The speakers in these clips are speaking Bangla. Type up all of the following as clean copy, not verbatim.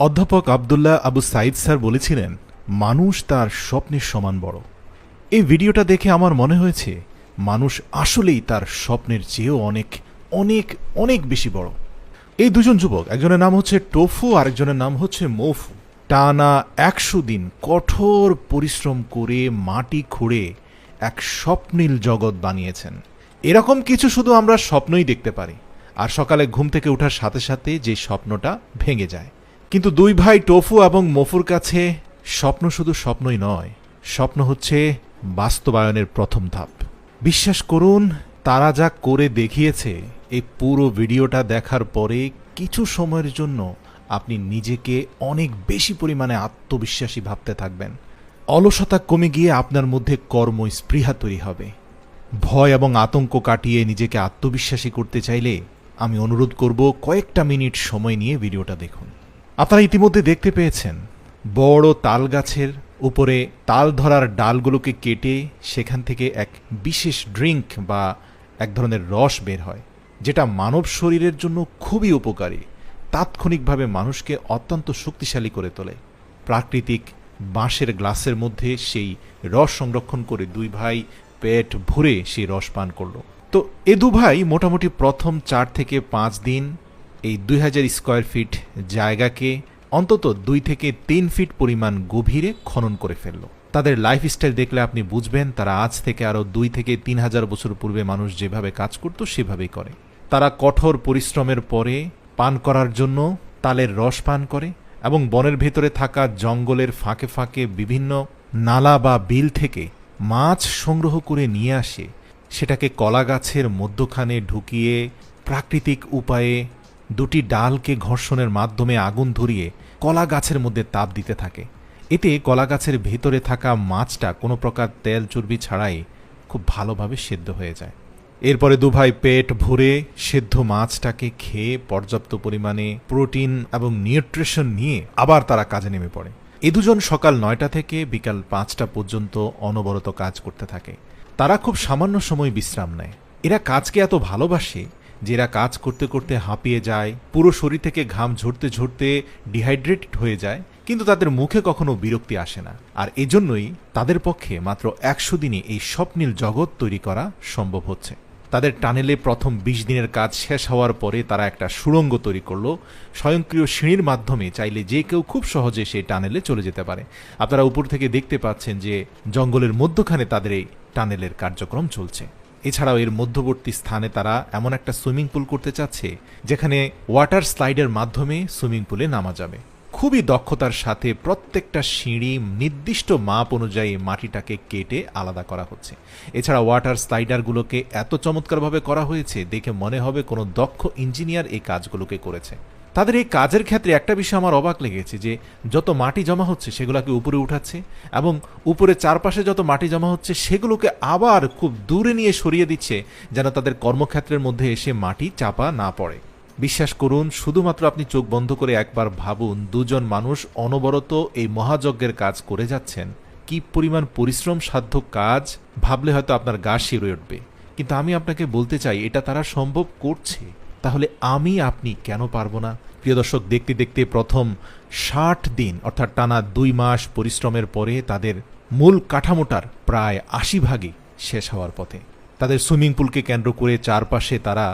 অধ্যাপক আবদুল্লাহ আবু সাইদ স্যার বলেছিলেন, মানুষ তার স্বপ্নের সমান বড়। এই ভিডিওটা দেখে আমার মনে হয়েছে মানুষ আসলেই তার স্বপ্নের চেয়েও অনেক অনেক অনেক বেশি বড়। এই দুজন যুবক, একজনের নাম হচ্ছে টোফু, আরেকজনের নাম হচ্ছে মৌফু, টানা ১০০ দিন কঠোর পরিশ্রম করে মাটি খুঁড়ে এক স্বপ্নীল জগৎ বানিয়েছেন। এরকম কিছু শুধু আমরা স্বপ্নই দেখতে পারি, আর সকালে ঘুম থেকে ওঠার সাথে সাথে যে স্বপ্নটা ভেঙে যায়। কিন্তু দুই ভাই টোফু এবং মফুর কাছে স্বপ্ন শুধু স্বপ্নই নয়, স্বপ্ন হচ্ছে বাস্তবায়নের প্রথম ধাপ। বিশ্বাস করুন, তারা যা করে দেখিয়েছে, এই পুরো ভিডিওটা দেখার পরে কিছু সময়ের জন্য আপনি নিজেকে অনেক বেশি পরিমাণে আত্মবিশ্বাসী ভাবতে থাকবেন। অলসতা কমে গিয়ে আপনার মধ্যে কর্মস্পৃহা তৈরি হবে। ভয় এবং আতঙ্ক কাটিয়ে নিজেকে আত্মবিশ্বাসী করতে চাইলে আমি অনুরোধ করব কয়েকটা মিনিট সময় নিয়ে ভিডিওটা দেখুন। আপনারা ইতিমধ্যে দেখতে পেয়েছেন বড় তাল গাছের উপরে তাল ধরার ডালগুলোকে কেটে সেখান থেকে এক বিশেষ ড্রিঙ্ক বা এক ধরনের রস বের হয়, যেটা মানব শরীরের জন্য খুবই উপকারী, তাৎক্ষণিকভাবে মানুষকে অত্যন্ত শক্তিশালী করে তোলে। প্রাকৃতিক বাঁশের গ্লাসের মধ্যে সেই রস সংরক্ষণ করে দুই ভাই পেট ভরে সেই রস পান করল। তো এ দু ভাই মোটামুটি প্রথম ৪ থেকে ৫ দিন এই ২০০০ স্কোয়ার ফিট জায়গাকে অন্তত ২ থেকে ৩ ফিট পরিমাণ গভীরে খনন করে ফেলল। তাদের লাইফস্টাইল দেখলে আপনি বুঝবেন তারা আজ থেকে আরও ২ থেকে ৩,০০০ বছর পূর্বে মানুষ যেভাবে কাজ করত সেভাবেই করে। তারা কঠোর পরিশ্রমের পরে পান করার জন্য তালের রস পান করে এবং বনের ভেতরে থাকা জঙ্গলের ফাঁকে ফাঁকে বিভিন্ন নালা বা বিল থেকে মাছ সংগ্রহ করে নিয়ে আসে, সেটাকে কলা গাছের মধ্যখানে ঢুকিয়ে প্রাকৃতিক উপায়ে দুটি ডালকে ঘর্ষণের মাধ্যমে আগুন ধরিয়ে কলা গাছের মধ্যে তাপ দিতে থাকে। এতে কলা গাছের ভেতরে থাকা মাছটা কোনো প্রকার তেল চর্বি ছাড়াই খুব ভালোভাবে সেদ্ধ হয়ে যায়। এরপরে দুভাই পেট ভরে সেদ্ধ মাছটাকে খেয়ে পর্যাপ্ত পরিমাণে প্রোটিন এবং নিউট্রিশন নিয়ে আবার তারা কাজে নেমে পড়ে। এ দুজন সকাল ৯টা থেকে বিকাল ৫টা পর্যন্ত অনবরত কাজ করতে থাকে। তারা খুব সামান্য সময় বিশ্রাম নেয়। এরা কাজকে এত ভালোবাসে যে এরা কাজ করতে করতে হাঁপিয়ে যায়, পুরো শরীর থেকে ঘাম ঝরতে ঝরতে ডিহাইড্রেটেড হয়ে যায়, কিন্তু তাদের মুখে কখনো বিরক্তি আসে না। আর এজন্যই তাদের পক্ষে মাত্র ১০০ দিনে এই স্বপ্নীল জগৎ তৈরি করা সম্ভব হচ্ছে। তাদের টানেলে প্রথম ২০ দিনের কাজ শেষ হওয়ার পরে তারা একটা সুড়ঙ্গ তৈরি করলো। স্বয়ংক্রিয় সিঁড়ির মাধ্যমে চাইলে যে কেউ খুব সহজে সেই টানেলে চলে যেতে পারে। আপনারা উপর থেকে দেখতে পাচ্ছেন যে জঙ্গলের মধ্যখানে তাদের এই টানেলের কার্যক্রম চলছে। এছাড়াও এর মধ্যবর্তী স্থানে তারা এমন একটা সুইমিং পুল করতে চাচ্ছে যেখানে ওয়াটার স্লাইডের মাধ্যমে সুইমিং পুলে নামা যাবে। খুবই দক্ষতার সাথে প্রত্যেকটা সিঁড়ি নির্দিষ্ট মাপ অনুযায়ী মাটিটাকে কেটে আলাদা করা হচ্ছে। এছাড়া ওয়াটার স্লাইডারগুলোকে এত চমৎকারভাবে করা হয়েছে দেখে মনে হবে কোনো দক্ষ ইঞ্জিনিয়ার এই কাজগুলোকে করেছে। তাদের এই কাজের ক্ষেত্রে একটা বিষয় আমার অবাক লেগেছে যে যত মাটি জমা হচ্ছে সেগুলোকে উপরে উঠাচ্ছে এবং উপরে চারপাশে যত মাটি জমা হচ্ছে সেগুলোকে আবার খুব দূরে নিয়ে সরিয়ে দিচ্ছে যেন তাদের কর্মক্ষেত্রের মধ্যে এসে মাটি চাপা না পড়ে। বিশ্বাস করুন, শুধুমাত্র আপনি চোখ বন্ধ করে একবার ভাবুন, দুজন মানুষ অনবরত এই মহাযজ্ঞের কাজ করে যাচ্ছেন। কি পরিমাণ পরিশ্রম সাধ্য কাজ ভাবলে হয়তো আপনার গা শিউরে উঠবে। কিন্তু আমি আপনাকে বলতে চাই এটা তারা সম্ভব করছে, তাহলে আমি আপনি কেন পারবো না? প্রিয় দর্শক, দেখতে দেখতে প্রথম ৬০ দিন অর্থাৎ টানা ২ মাস পরিশ্রমের পরে তাদের মূল কাঠামোটার প্রায় ৮০ ভাগই শেষ হওয়ার পথে। তাদের সুইমিং পুলকে কেন্দ্র করে চারপাশে তারা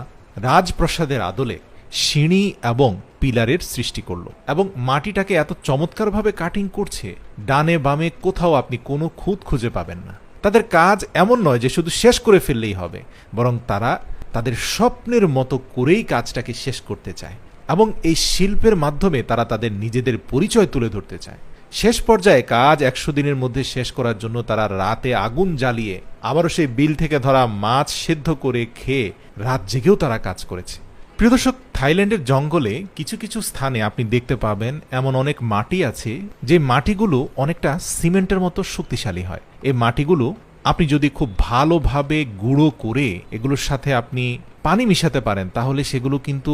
রাজপ্রাসাদের আদলে সিঁড়ি এবং পিলারের সৃষ্টি করলো এবং মাটিটাকে এত চমৎকারভাবে কাটিং করছে, ডানে বামে কোথাও আপনি কোনো খুঁত খুঁজে পাবেন না। তাদের কাজ এমন নয় যে শুধু শেষ করে ফেললেই হবে, বরং তারা তাদের স্বপ্নের মতো করেই কাজটাকে শেষ করতে চায় এবং এই শিল্পের মাধ্যমে তারা তাদের নিজেদের পরিচয় তুলে ধরতে চায়। শেষ পর্যায়ে কাজ ১০০ দিনের মধ্যে শেষ করার জন্য তারা রাতে আগুন জ্বালিয়ে আবারও সেই বিল থেকে ধরা মাছ সেদ্ধ করে খেয়ে রাত জেগেও তারা কাজ করেছে। প্রিয় দর্শক, থাইল্যান্ডের জঙ্গলে কিছু কিছু স্থানে আপনি দেখতে পাবেন এমন অনেক মাটি আছে যে মাটিগুলো অনেকটা সিমেন্টের মতো শক্তিশালী হয়। এই মাটিগুলো আপনি যদি খুব ভালোভাবে গুঁড়ো করে এগুলোর সাথে আপনি পানি মিশাতে পারেন তাহলে সেগুলো কিন্তু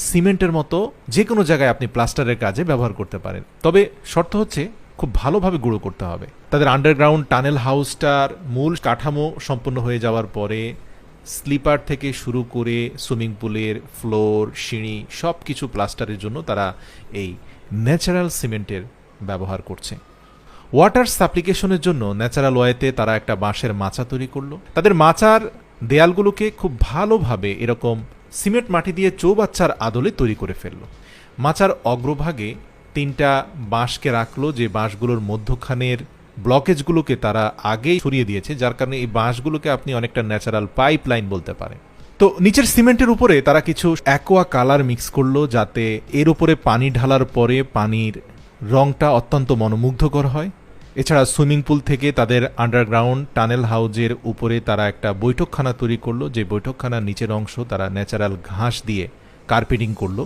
সিমেন্টের মতো যে কোনো জায়গায় আপনি প্লাস্টারের কাজে ব্যবহার করতে পারেন। তবে শর্ত হচ্ছে খুব ভালোভাবে গুঁড়ো করতে হবে। তাদের আন্ডারগ্রাউন্ড টানেল হাউসটার মূল কাঠামো সম্পূর্ণ হয়ে যাওয়ার পরে স্লিপার থেকে শুরু করে সুইমিং পুলের ফ্লোর, সিঁড়ি সব কিছু প্লাস্টারের জন্য তারা এই ন্যাচারাল সিমেন্টের ব্যবহার করছে। ওয়াটার সাপ্লিকেশনের জন্য ন্যাচারাল ওয়েতে তারা একটা বাঁশের মাচা তৈরি করলো। তাদের মাচার দেয়ালগুলোকে খুব ভালোভাবে এরকম সিমেন্ট মাটি দিয়ে চৌবাচ্চার আদলে তৈরি করে ফেললো। মাচার অগ্রভাগে 3টা বাঁশকে রাখলো, যে বাঁশগুলোর মধ্যখানের ব্লকেজগুলোকে তারা আগেই সরিয়ে দিয়েছে, যার কারণে এই বাঁশগুলোকে আপনি অনেকটা ন্যাচারাল পাইপ লাইন বলতে পারেন। তো নিচের সিমেন্টের উপরে তারা কিছু অ্যাকোয়া কালার মিক্স করলো, যাতে এর উপরে পানি ঢালার পরে পানির রংটা অত্যন্ত মনোমুগ্ধকর হয়। এছাড়া সুইমিং পুল থেকে তাদের আন্ডারগ্রাউন্ড টানেল হাউজের উপরে তারা একটা বৈঠকখানা তৈরি করলো, যে বৈঠকখানার নিচের অংশ তারা ন্যাচারাল ঘাস দিয়ে কার্পেটিং করলো।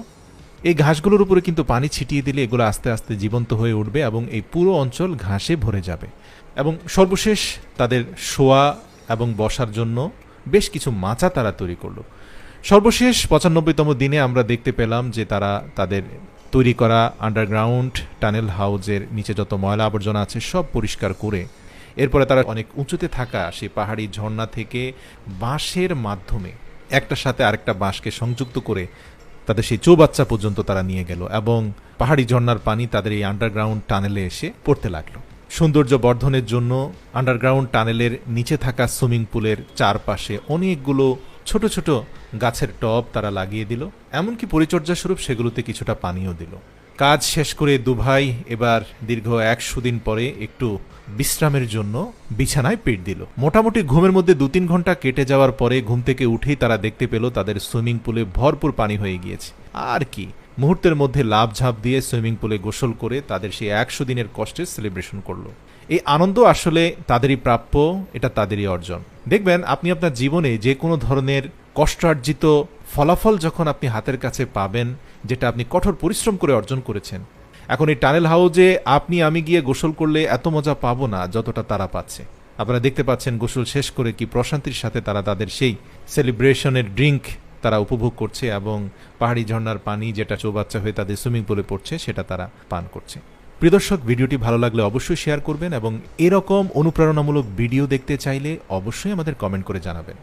এই ঘাসগুলোর উপরে কিন্তু পানি ছিটিয়ে দিলে এগুলো আস্তে আস্তে জীবন্ত হয়ে উঠবে এবং এই পুরো অঞ্চল ঘাসে ভরে যাবে। এবং সর্বশেষ তাদের শোয়া এবং বসার জন্য বেশ কিছু মাচা তারা তৈরি করলো। সর্বশেষ 95তম দিনে আমরা দেখতে পেলাম যে তারা তাদের তৈরি করা আন্ডারগ্রাউন্ড টানেল হাউজের নিচে যত ময়লা আবর্জনা আছে সব পরিষ্কার করে এরপরে তারা অনেক উঁচুতে থাকা সেই পাহাড়ি ঝর্ণা থেকে বাঁশের মাধ্যমে একটার সাথে আরেকটা বাঁশকে সংযুক্ত করে তাদের সেই চৌবাচ্চা পর্যন্ত তারা নিয়ে গেল এবং পাহাড়ি ঝর্ণার পানি তাদের এই আন্ডারগ্রাউন্ড টানেলে এসে পড়তে লাগলো। সৌন্দর্য বর্ধনের জন্য আন্ডারগ্রাউন্ড টানেলের নিচে থাকা সুইমিং পুলের চারপাশে অনেকগুলো ছোট ছোট গাছের টব তারা লাগিয়ে দিল, এমনকি পরিচর্যা স্বরূপ সেগুলোতে কিছুটা পানিও দিল। কাজ শেষ করে দুভাই এবার দীর্ঘ 100 দিন পরে একটু বিশ্রামের জন্য বিছানায় পিঠ দিল। মোটামুটি ঘুমের মধ্যে 2-3 ঘন্টা কেটে যাওয়ার পরে ঘুম থেকে উঠেই তারা দেখতে পেল তাদের সুইমিং পুলে ভরপুর পানি হয়ে গিয়েছে। আর কি, মুহূর্তের মধ্যে লাফ ঝাঁপ দিয়ে সুইমিং পুলে গোসল করে তাদের সেই 100 দিনের কষ্টের সেলিব্রেশন করলো। এই আনন্দ আসলে তাদেরই প্রাপ্য, এটা তাদেরই অর্জন। দেখবেন আপনি আপনার জীবনে যে কোনো ধরনের কষ্টার্জিত ফলাফল যখন আপনি হাতের কাছে পাবেন, যেটা আপনি কঠোর পরিশ্রম করে অর্জন করেছেন, এখন এই টানেল হাউজে আপনি আমি গিয়ে গোসল করলে এত মজা পাবো না যতটা তারা পাচ্ছে। আপনারা দেখতে পাচ্ছেন গোসল শেষ করে কি প্রশান্তির সাথে তারা তাদের সেই সেলিব্রেশনের ড্রিঙ্ক তারা উপভোগ করছে এবং পাহাড়ি ঝর্ণার পানি যেটা চৌবাচ্চা হয়ে তাদের সুইমিং পুলে পড়ছে সেটা তারা পান করছে। প্রিয় দর্শক, ভিডিওটি ভালো লাগলে অবশ্যই শেয়ার করবেন এবং এরকম অনুপ্রেরণামূলক ভিডিও দেখতে চাইলে অবশ্যই আমাদের কমেন্ট করে জানাবেন।